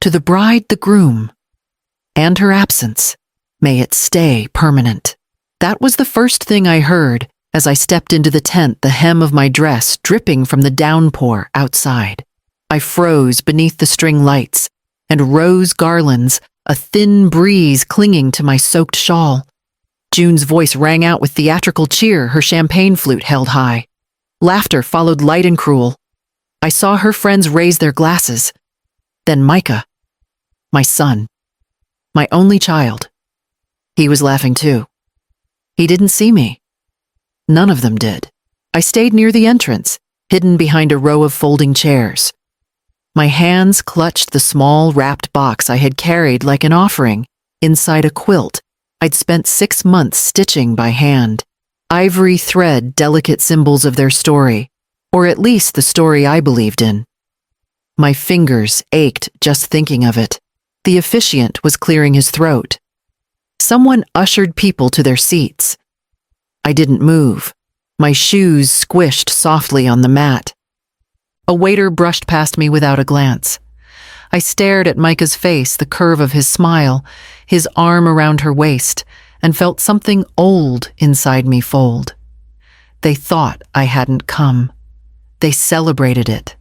To the bride, the groom, and her absence, may it stay permanent. That was the first thing I heard as I stepped into the tent, the hem of my dress dripping from the downpour outside. I froze beneath the string lights and rose garlands, a thin breeze clinging to my soaked shawl. June's voice rang out with theatrical cheer, her champagne flute held high. Laughter followed light and cruel. I saw her friends raise their glasses. Then Micah, my son, my only child. He was laughing too. He didn't see me. None of them did. I stayed near the entrance, hidden behind a row of folding chairs. My hands clutched the small wrapped box I had carried like an offering inside a quilt I'd spent 6 months stitching by hand. Ivory thread, delicate symbols of their story, or at least the story I believed in. My fingers ached just thinking of it. The officiant was clearing his throat. Someone ushered people to their seats. I didn't move. My shoes squished softly on the mat. A waiter brushed past me without a glance. I stared at Micah's face, the curve of his smile, his arm around her waist, and felt something old inside me fold. They thought I hadn't come. They celebrated it.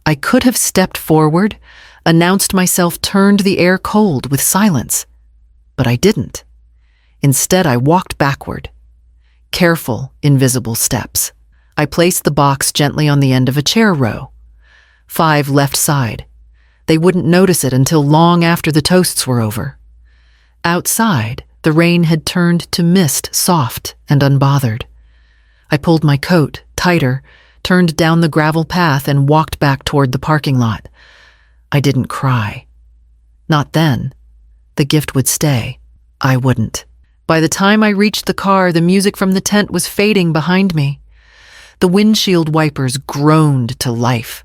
I could have stepped forward, announced myself, turned the air cold with silence. But I didn't. Instead, I walked backward. Careful, invisible steps. I placed the box gently on the end of a chair row. 5 left side. They wouldn't notice it until long after the toasts were over. Outside, the rain had turned to mist, soft and unbothered. I pulled my coat tighter, turned down the gravel path, and walked back toward the parking lot. I didn't cry. Not then. The gift would stay. I wouldn't. By the time I reached the car, the music from the tent was fading behind me. The windshield wipers groaned to life.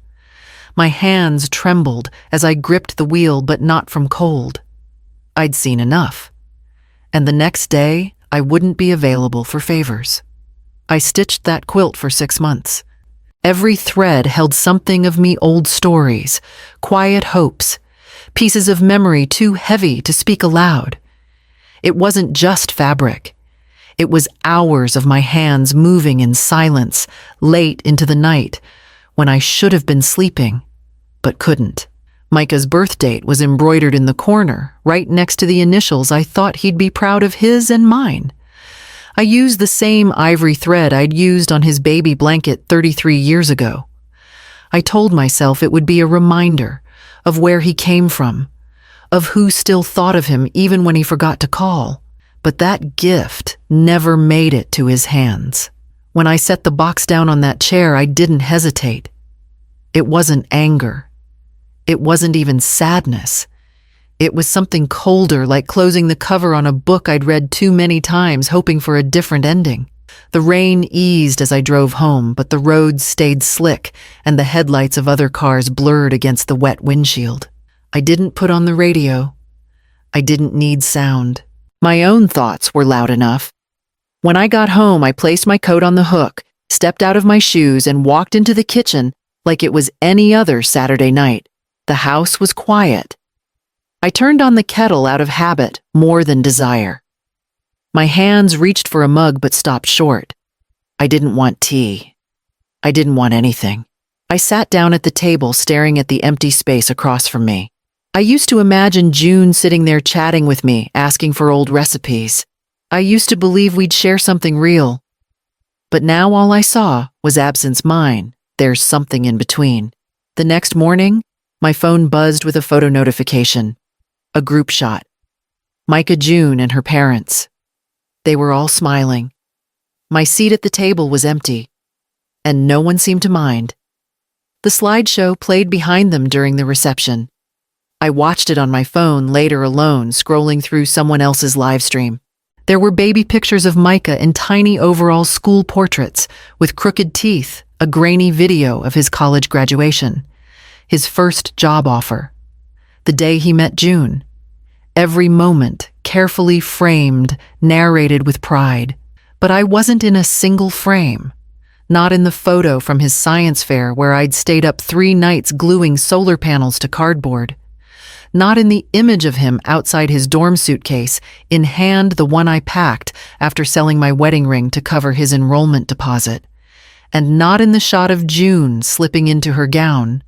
My hands trembled as I gripped the wheel, but not from cold. I'd seen enough. And the next day, I wouldn't be available for favors. I stitched that quilt for 6 months. Every thread held something of me, old stories, quiet hopes, pieces of memory too heavy to speak aloud. It wasn't just fabric. It was hours of my hands moving in silence, late into the night, when I should have been sleeping, but couldn't. Micah's birth date was embroidered in the corner, right next to the initials I thought he'd be proud of, his and mine. I used the same ivory thread I'd used on his baby blanket 33 years ago. I told myself it would be a reminder of where he came from, of who still thought of him even when he forgot to call. But that gift never made it to his hands. When I set the box down on that chair, I didn't hesitate. It wasn't anger. It wasn't even sadness. It was something colder, like closing the cover on a book I'd read too many times, hoping for a different ending. The rain eased as I drove home, but the roads stayed slick and the headlights of other cars blurred against the wet windshield. I didn't put on the radio. I didn't need sound. My own thoughts were loud enough. When I got home, I placed my coat on the hook, stepped out of my shoes, and walked into the kitchen like it was any other Saturday night. The house was quiet. I turned on the kettle out of habit more than desire. My hands reached for a mug but stopped short. I didn't want tea. I didn't want anything. I sat down at the table, staring at the empty space across from me. I used to imagine June sitting there chatting with me, asking for old recipes. I used to believe we'd share something real. But now all I saw was absence mine. There's something in between. The next morning, my phone buzzed with a photo notification. A group shot. Micah, June, and her parents. They were all smiling. My seat at the table was empty, and no one seemed to mind. The slideshow played behind them during the reception. I watched it on my phone later alone, scrolling through someone else's live stream. There were baby pictures of Micah in tiny overall school portraits with crooked teeth, a grainy video of his college graduation, his first job offer, the day he met June. Every moment carefully framed, narrated with pride. But I wasn't in a single frame. Not in the photo from his science fair where I'd stayed up 3 nights gluing solar panels to cardboard. not in the image of him outside his dorm suitcase, in hand the one I packed after selling my wedding ring to cover his enrollment deposit, and not in the shot of June slipping into her gown,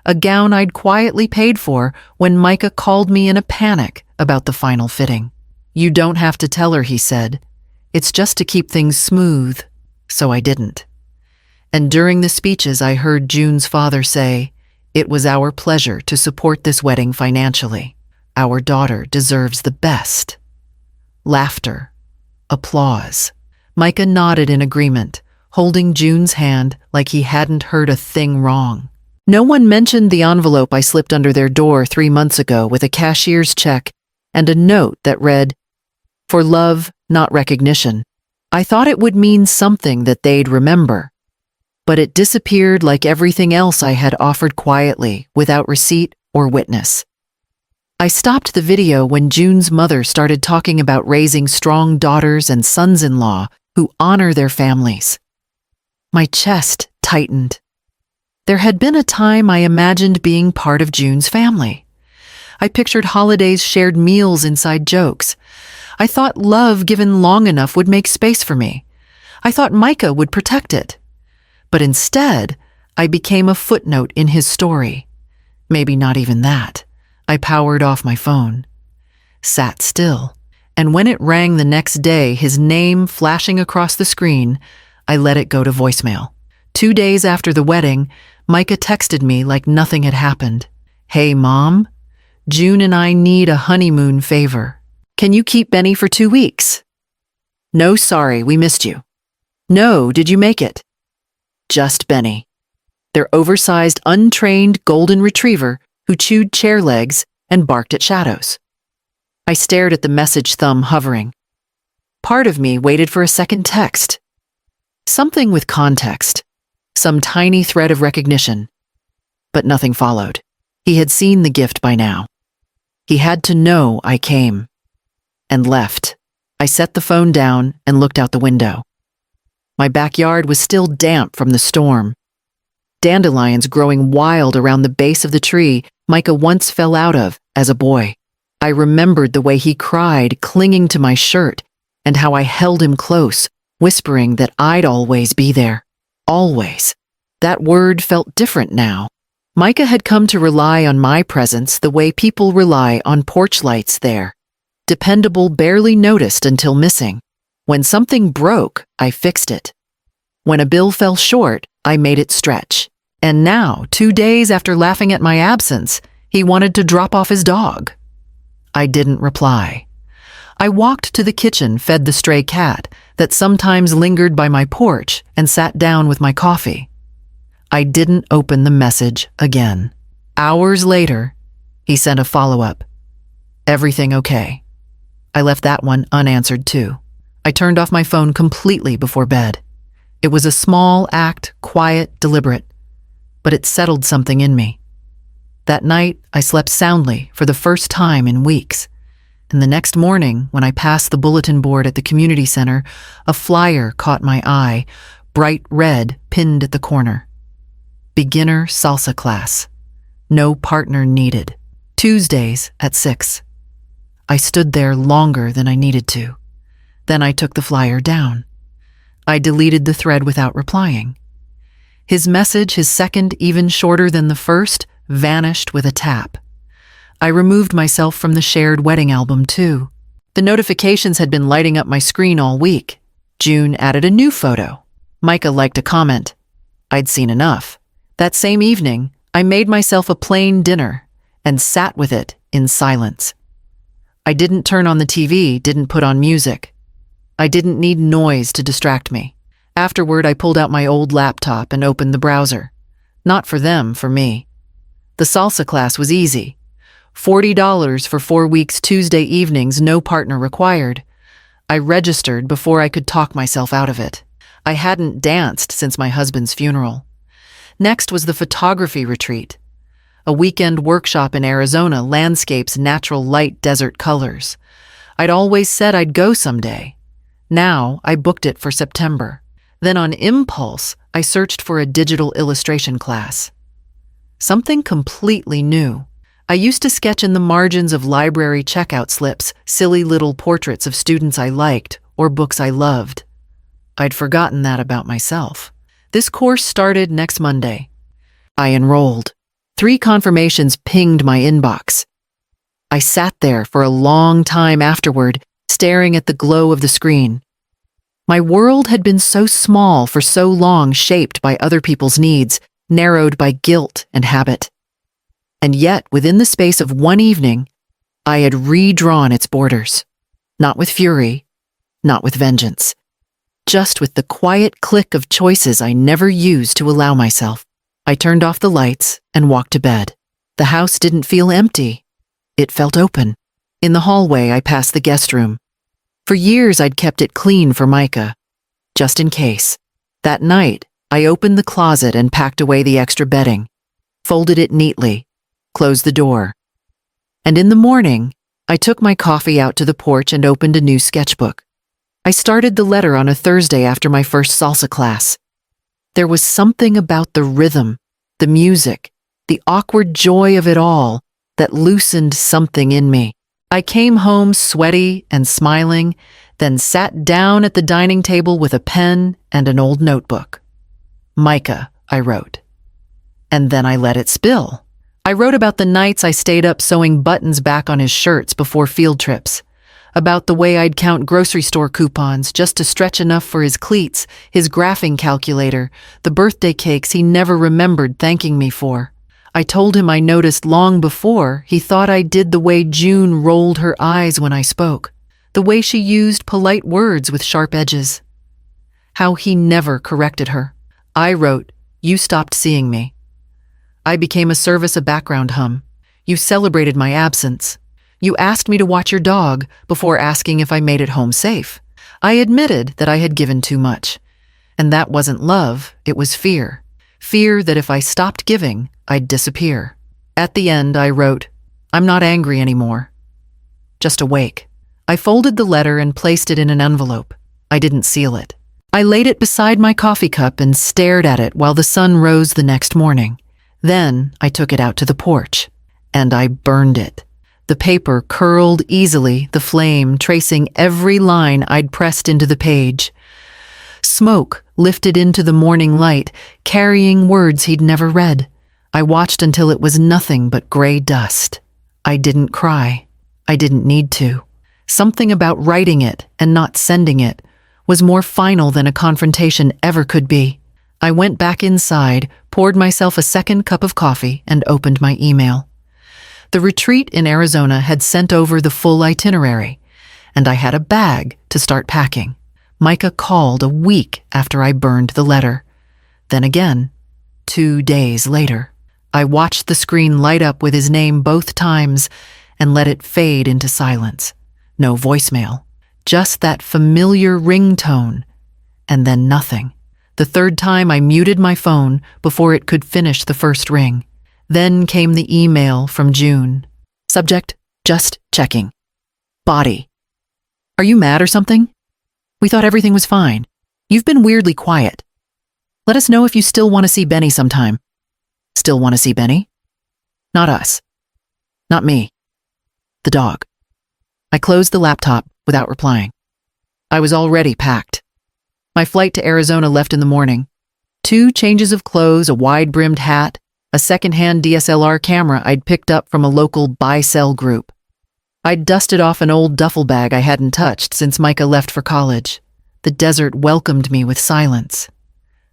a gown I'd quietly paid for when Micah called me in a panic about the final fitting. "You don't have to tell her," he said. "It's just to keep things smooth." So I didn't. And during the speeches I heard June's father say, "It was our pleasure to support this wedding financially. Our daughter deserves the best." Laughter. Applause. Micah nodded in agreement, holding June's hand like he hadn't heard a thing wrong. No one mentioned the envelope I slipped under their door 3 months ago with a cashier's check and a note that read, "For love, not recognition." I thought it would mean something that they'd remember, but it disappeared like everything else I had offered quietly, without receipt or witness. I stopped the video when June's mother started talking about raising strong daughters and sons-in-law who honor their families. My chest tightened. There had been a time I imagined being part of June's family. I pictured holidays, shared meals, inside jokes. I thought love given long enough would make space for me. I thought Micah would protect it. But instead, I became a footnote in his story. Maybe not even that. I powered off my phone, sat still, and when it rang the next day, his name flashing across the screen, I let it go to voicemail. 2 days after the wedding, Micah texted me like nothing had happened. "Hey, Mom, June and I need a honeymoon favor. Can you keep Benny for 2 weeks? No, sorry, we missed you. No, did you make it? Just Benny." Their oversized, untrained golden retriever who chewed chair legs and barked at shadows. I stared at the message thumb hovering. Part of me waited for a second text. Something with context. Some tiny thread of recognition. But nothing followed. He had seen the gift by now. He had to know I came. And left. I set the phone down and looked out the window. My backyard was still damp from the storm. Dandelions growing wild around the base of the tree Micah once fell out of as a boy. I remembered the way he cried, clinging to my shirt, and how I held him close, whispering that I'd always be there. Always. That word felt different now. Micah had come to rely on my presence the way people rely on porch lights there. Dependable, barely noticed until missing. When something broke, I fixed it. When a bill fell short, I made it stretch. And now, 2 days after laughing at my absence, he wanted to drop off his dog. I didn't reply. I walked to the kitchen, fed the stray cat that sometimes lingered by my porch, and sat down with my coffee. I didn't open the message again. Hours later, he sent a follow-up. "Everything okay?" I left that one unanswered too. I turned off my phone completely before bed. It was a small act, quiet, deliberate, but it settled something in me. That night, I slept soundly for the first time in weeks. And the next morning, when I passed the bulletin board at the community center, a flyer caught my eye, bright red, pinned at the corner. Beginner salsa class. No partner needed. Tuesdays at 6. I stood there longer than I needed to. Then I took the flyer down. I deleted the thread without replying. His message, his second, even shorter than the first, vanished with a tap. I removed myself from the shared wedding album, too. The notifications had been lighting up my screen all week. June added a new photo. Micah liked a comment. I'd seen enough. That same evening, I made myself a plain dinner and sat with it in silence. I didn't turn on the TV, didn't put on music. I didn't need noise to distract me. Afterward, I pulled out my old laptop and opened the browser. Not for them, for me. The salsa class was easy. $40 for 4 weeks, Tuesday evenings, no partner required. I registered before I could talk myself out of it. I hadn't danced since my husband's funeral. Next was the photography retreat. A weekend workshop in Arizona, landscapes, natural light, desert colors. I'd always said I'd go someday. Now, I booked it for September. Then on impulse, I searched for a digital illustration class. Something completely new. I used to sketch in the margins of library checkout slips silly little portraits of students I liked or books I loved. I'd forgotten that about myself. This course started next Monday. I enrolled. 3 confirmations pinged my inbox. I sat there for a long time afterward, staring at the glow of the screen. My world had been so small for so long, shaped by other people's needs, narrowed by guilt and habit. And yet, within the space of one evening, I had redrawn its borders. Not with fury, not with vengeance. Just with the quiet click of choices I never used to allow myself. I turned off the lights and walked to bed. The house didn't feel empty. It felt open. In the hallway, I passed the guest room. For years, I'd kept it clean for Micah, just in case. That night, I opened the closet and packed away the extra bedding, folded it neatly, closed the door. And in the morning, I took my coffee out to the porch and opened a new sketchbook. I started the letter on a Thursday after my first salsa class. There was something about the rhythm, the music, the awkward joy of it all that loosened something in me. I came home sweaty and smiling, then sat down at the dining table with a pen and an old notebook. Micah, I wrote. And then I let it spill. I wrote about the nights I stayed up sewing buttons back on his shirts before field trips, about the way I'd count grocery store coupons just to stretch enough for his cleats, his graphing calculator, the birthday cakes he never remembered thanking me for. I told him I noticed long before he thought I did the way June rolled her eyes when I spoke, the way she used polite words with sharp edges. How he never corrected her. I wrote, "You stopped seeing me. I became a service, a background hum. You celebrated my absence. You asked me to watch your dog before asking if I made it home safe. I admitted that I had given too much. And that wasn't love, it was fear. Fear that if I stopped giving, I'd disappear." At the end, I wrote, "I'm not angry anymore. Just awake." I folded the letter and placed it in an envelope. I didn't seal it. I laid it beside my coffee cup and stared at it while the sun rose the next morning. Then I took it out to the porch, and I burned it. The paper curled easily, the flame tracing every line I'd pressed into the page. Smoke lifted into the morning light, carrying words he'd never read. I watched until it was nothing but gray dust. I didn't cry. I didn't need to. Something about writing it and not sending it was more final than a confrontation ever could be. I went back inside, poured myself a second cup of coffee, and opened my email. The retreat in Arizona had sent over the full itinerary, and I had a bag to start packing. Micah called a week after I burned the letter. Then again, 2 days later. I watched the screen light up with his name both times and let it fade into silence. No voicemail, just that familiar ringtone, and then nothing. The third time I muted my phone before it could finish the first ring. Then came the email from June. Subject, just checking. Body. Are you mad or something? We thought everything was fine. You've been weirdly quiet. Let us know if you still want to see Benny sometime. Still want to see Benny? Not us. Not me. The dog. I closed the laptop without replying. I was already packed. My flight to Arizona left in the morning. 2 changes of clothes, a wide-brimmed hat, a second-hand DSLR camera I'd picked up from a local buy-sell group. I'd dusted off an old duffel bag I hadn't touched since Micah left for college. The desert welcomed me with silence.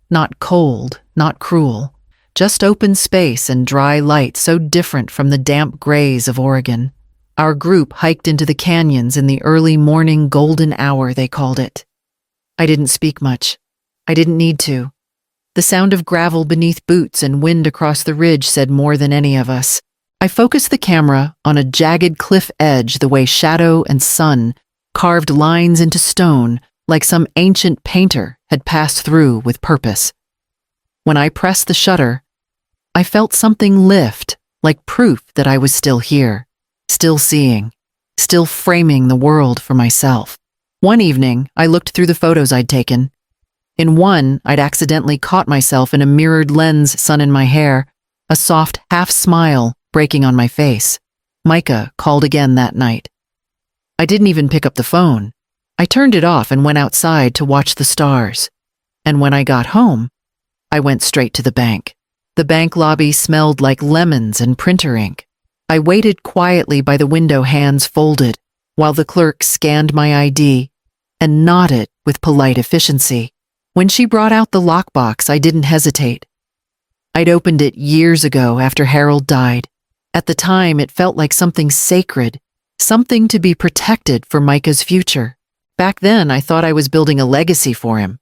Not cold, not cruel, just open space and dry light so different from the damp grays of Oregon. Our group hiked into the canyons in the early morning golden hour, they called it. I didn't speak much. I didn't need to. The sound of gravel beneath boots and wind across the ridge said more than any of us. I focused the camera on a jagged cliff edge the way shadow and sun carved lines into stone like some ancient painter had passed through with purpose. When I pressed the shutter, I felt something lift, like proof that I was still here, still seeing, still framing the world for myself. One evening, I looked through the photos I'd taken. In one, I'd accidentally caught myself in a mirrored lens sun in my hair, a soft half-smile breaking on my face. Micah called again that night. I didn't even pick up the phone. I turned it off and went outside to watch the stars. And when I got home, I went straight to the bank. The bank lobby smelled like lemons and printer ink. I waited quietly by the window, hands folded, while the clerk scanned my ID and nodded with polite efficiency. When she brought out the lockbox, I didn't hesitate. I'd opened it years ago after Harold died. At the time, it felt like something sacred, something to be protected for Micah's future. Back then, I thought I was building a legacy for him.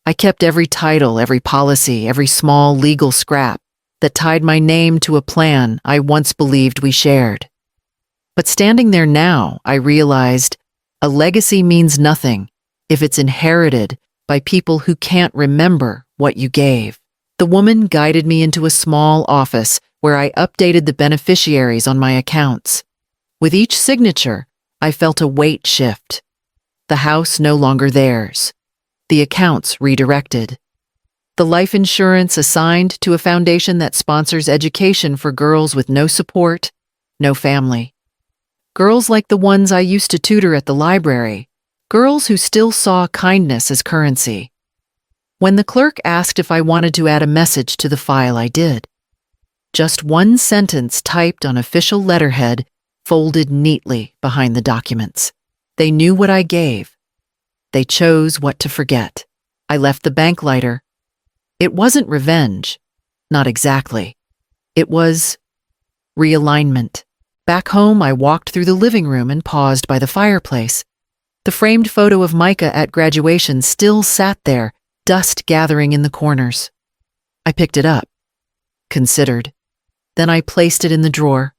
I kept every title, every policy, every small legal scrap that tied my name to a plan I once believed we shared. But standing there now, I realized a legacy means nothing if it's inherited by people who can't remember what you gave. The woman guided me into a small office where I updated the beneficiaries on my accounts. With each signature, I felt a weight shift. The house no longer theirs. The accounts redirected. The life insurance assigned to a foundation that sponsors education for girls with no support, no family. Girls like the ones I used to tutor at the library. Girls who still saw kindness as currency. When the clerk asked if I wanted to add a message to the file, I did. Just one sentence typed on official letterhead, folded neatly behind the documents. They knew what I gave. They chose what to forget. I left the bank lighter. It wasn't revenge. Not exactly. It was realignment. Back home, I walked through the living room and paused by the fireplace. The framed photo of Micah at graduation still sat there, dust gathering in the corners. I picked it up, considered. Then I placed it in the drawer.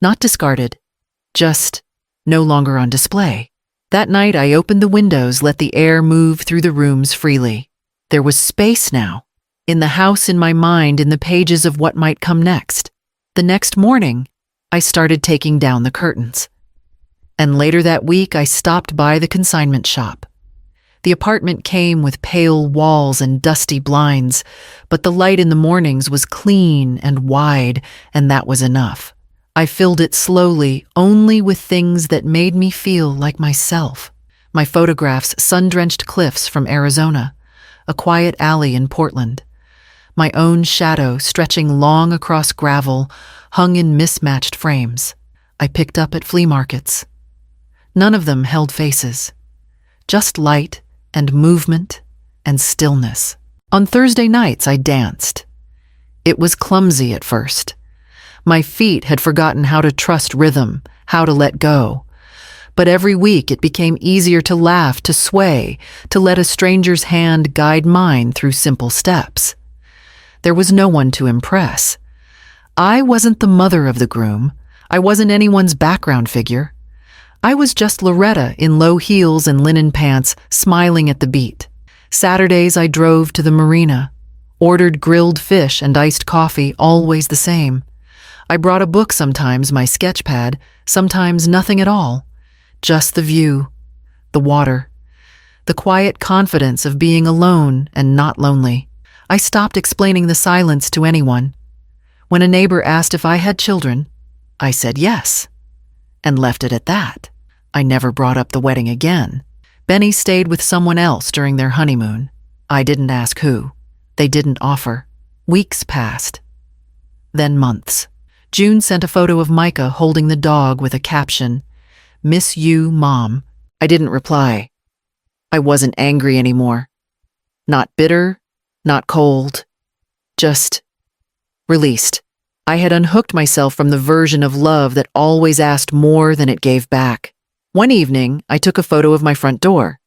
Not discarded, just no longer on display. That night, I opened the windows, let the air move through the rooms freely. There was space now, in the house, in my mind, in the pages of what might come next. The next morning, I started taking down the curtains. And later that week, I stopped by the consignment shop. The apartment came with pale walls and dusty blinds, but the light in the mornings was clean and wide, and that was enough. I filled it slowly, only with things that made me feel like myself. My photographs, sun-drenched cliffs from Arizona, a quiet alley in Portland. My own shadow stretching long across gravel, hung in mismatched frames. I picked up at flea markets. None of them held faces. Just light and movement and stillness. On Thursday nights, I danced. It was clumsy at first. My feet had forgotten how to trust rhythm, how to let go. But every week it became easier to laugh, to sway, to let a stranger's hand guide mine through simple steps. There was no one to impress. I wasn't the mother of the groom. I wasn't anyone's background figure. I was just Loretta in low heels and linen pants, smiling at the beat. Saturdays I drove to the marina, ordered grilled fish and iced coffee, always the same. I brought a book sometimes, my sketch pad, sometimes nothing at all. Just the view, the water, the quiet confidence of being alone and not lonely. I stopped explaining the silence to anyone. When a neighbor asked if I had children, I said yes, and left it at that. I never brought up the wedding again. Benny stayed with someone else during their honeymoon. I didn't ask who. They didn't offer. Weeks passed. Then months. June sent a photo of Micah holding the dog with a caption, "Miss you, Mom." I didn't reply. I wasn't angry anymore. Not bitter, not cold. Just released. I had unhooked myself from the version of love that always asked more than it gave back. One evening, I took a photo of my front door.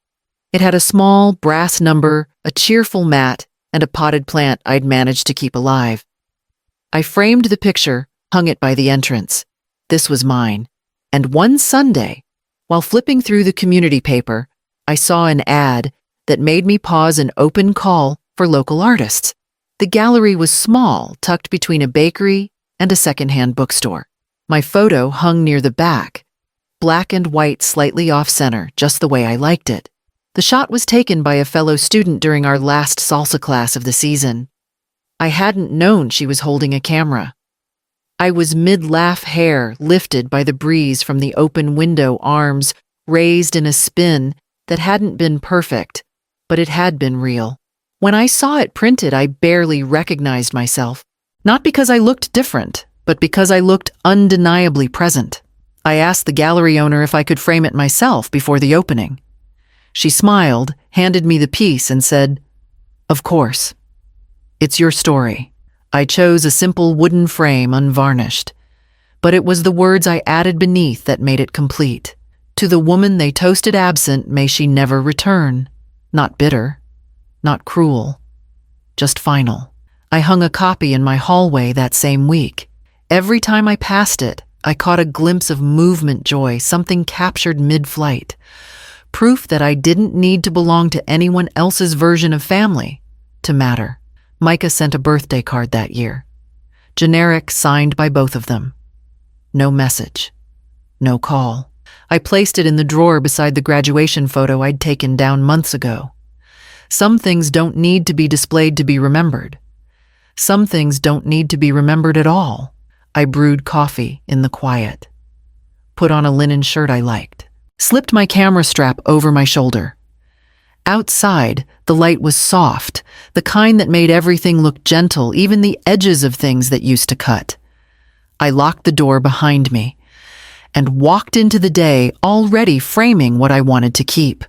It had a small brass number, a cheerful mat, and a potted plant I'd managed to keep alive. I framed the picture, hung it by the entrance. This was mine. And one Sunday, while flipping through the community paper, I saw an ad that made me pause an open call for local artists. The gallery was small, tucked between a bakery and a secondhand bookstore. My photo hung near the back, black and white, slightly off-center, just the way I liked it. The shot was taken by a fellow student during our last salsa class of the season. I hadn't known she was holding a camera. I was mid-laugh, hair lifted by the breeze from the open window, arms raised in a spin that hadn't been perfect, but it had been real. When I saw it printed, I barely recognized myself. Not because I looked different, but because I looked undeniably present. I asked the gallery owner if I could frame it myself before the opening. She smiled, handed me the piece, and said, "Of course. It's your story." I chose a simple wooden frame, unvarnished. But it was the words I added beneath that made it complete. To the woman they toasted absent, may she never return. Not bitter, not cruel, just final. I hung a copy in my hallway that same week. Every time I passed it, I caught a glimpse of movement joy, something captured mid-flight. Proof that I didn't need to belong to anyone else's version of family to matter. Micah sent a birthday card that year. Generic, signed by both of them. No message. No call. I placed it in the drawer beside the graduation photo I'd taken down months ago. Some things don't need to be displayed to be remembered. Some things don't need to be remembered at all. I brewed coffee in the quiet. Put on a linen shirt I liked. Slipped my camera strap over my shoulder. Outside, the light was soft, the kind that made everything look gentle, even the edges of things that used to cut. I locked the door behind me and walked into the day already framing what I wanted to keep.